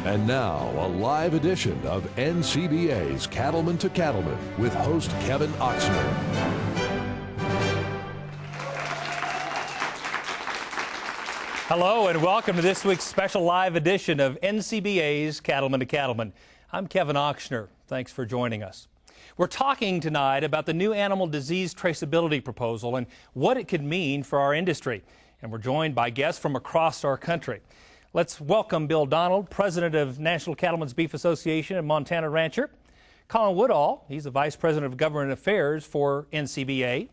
And now, a live edition of NCBA's Cattleman to Cattleman with host Kevin Oxner. Hello and welcome to this week's special live edition of NCBA's Cattleman to Cattleman. I'm Kevin Oxner. Thanks for joining us. We're talking tonight about the new animal disease traceability proposal and what it could mean for our industry. And we're joined by guests from across our country. Let's welcome Bill Donald, President of National Cattlemen's Beef Association and Montana Rancher. Colin Woodall, he's the Vice President of Government Affairs for NCBA.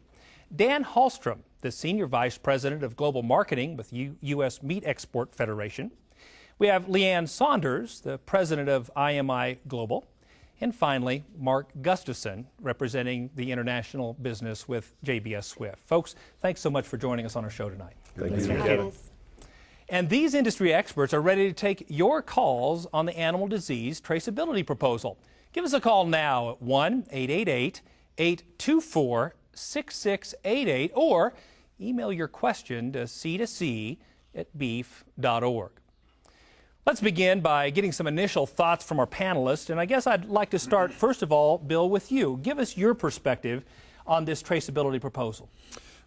Dan Hallstrom, the Senior Vice President of Global Marketing with U.S. Meat Export Federation. We have Leanne Saunders, the President of IMI Global. And finally, Mark Gustafson, representing the international business with JBS Swift. Folks, thanks so much for joining us on our show tonight. Thank you, Kevin. And these industry experts are ready to take your calls on the animal disease traceability proposal. Give us a call now at 1-888-824-6688 or email your question to C2C@beef.org. Let's begin by getting some initial thoughts from our panelists. And I guess I'd like to start, first of all, Bill, with you. Give us your perspective on this traceability proposal.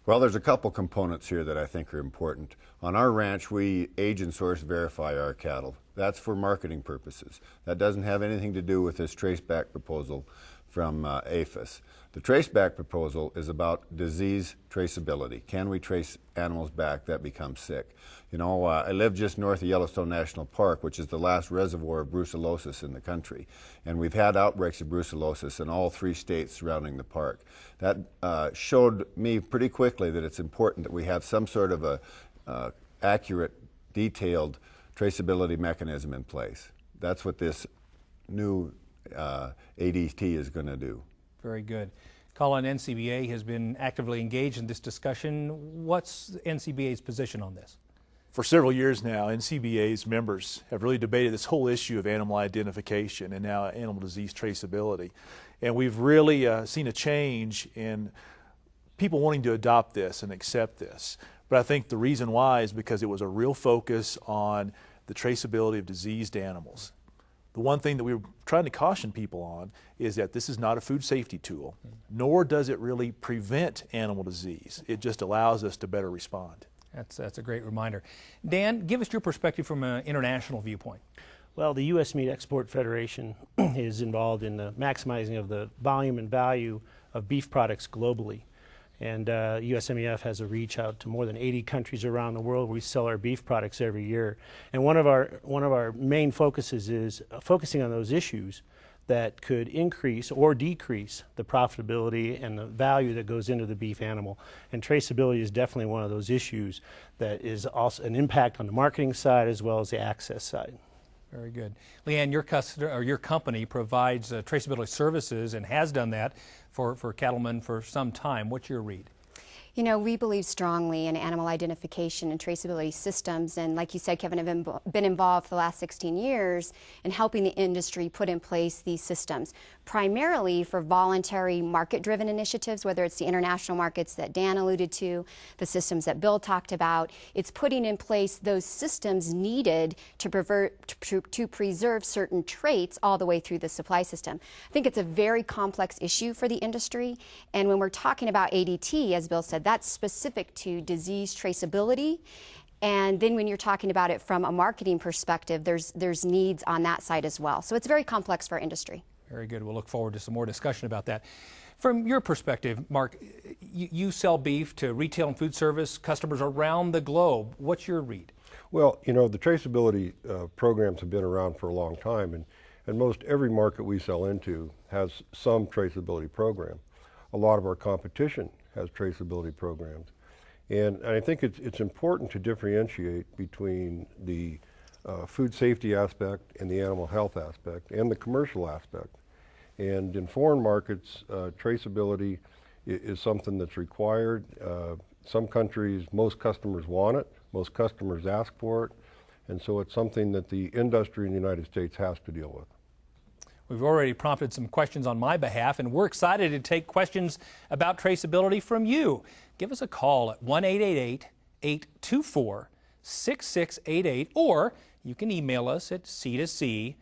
Well, there's a couple components here that I think are important. On our ranch, we age and source verify our cattle. That's for marketing purposes. That doesn't have anything to do with this traceback proposal from APHIS. The traceback proposal is about disease traceability. Can we trace animals back that become sick? You know, I live just north of Yellowstone National Park, which is the last reservoir of brucellosis in the country. And we've had outbreaks of brucellosis in all 3 states surrounding the park. That showed me pretty quickly that it's important that we have some sort of a accurate, detailed traceability mechanism in place. That's what this new ADT is going to do. Very good. Colin, NCBA has been actively engaged in this discussion. What's NCBA's position on this? For several years now, NCBA's members have really debated this whole issue of animal identification and now animal disease traceability. And we've really seen a change in people wanting to adopt this and accept this. But I think the reason why is because it was a real focus on the traceability of diseased animals. The one thing that we were trying to caution people on is that this is not a food safety tool, nor does it really prevent animal disease. It just allows us to better respond. That's a great reminder. Dan, give us your perspective from an international viewpoint. Well, the U.S. Meat Export Federation is involved in the maximizing of the volume and value of beef products globally. And USMEF has a reach out to more than 80 countries around the world where we sell our beef products every year. And one of our main focuses is focusing on those issues that could increase or decrease the profitability and the value that goes into the beef animal. And traceability is definitely one of those issues that is also an impact on the marketing side as well as the access side. Very good. Leanne, your company provides traceability services and has done that for cattlemen for some time. What's your read? You know, we believe strongly in animal identification and traceability systems, and like you said, Kevin, have been involved for the last 16 years in helping the industry put in place these systems, primarily for voluntary market-driven initiatives, whether it's the international markets that Dan alluded to, the systems that Bill talked about. It's putting in place those systems needed to preserve certain traits all the way through the supply system. I think it's a very complex issue for the industry, and when we're talking about ADT, as Bill said, that's specific to disease traceability. And then when you're talking about it from a marketing perspective, there's needs on that side as well. So it's very complex for our industry. Very good. We'll look forward to some more discussion about that. From your perspective, Mark, you sell beef to retail and food service customers around the globe. What's your read? Well, you know, the traceability programs have been around for a long time, and most every market we sell into has some traceability program. A lot of our competition has traceability programs. And I think it's important to differentiate between the food safety aspect and the animal health aspect and the commercial aspect. And in foreign markets, traceability is something that's required. Some countries, most customers want it, most customers ask for it, and so it's something that the industry in the United States has to deal with. We've already prompted some questions on my behalf, and we're excited to take questions about traceability from you. Give us a call at 1-888-824-6688 or you can email us at c2c@beef.org.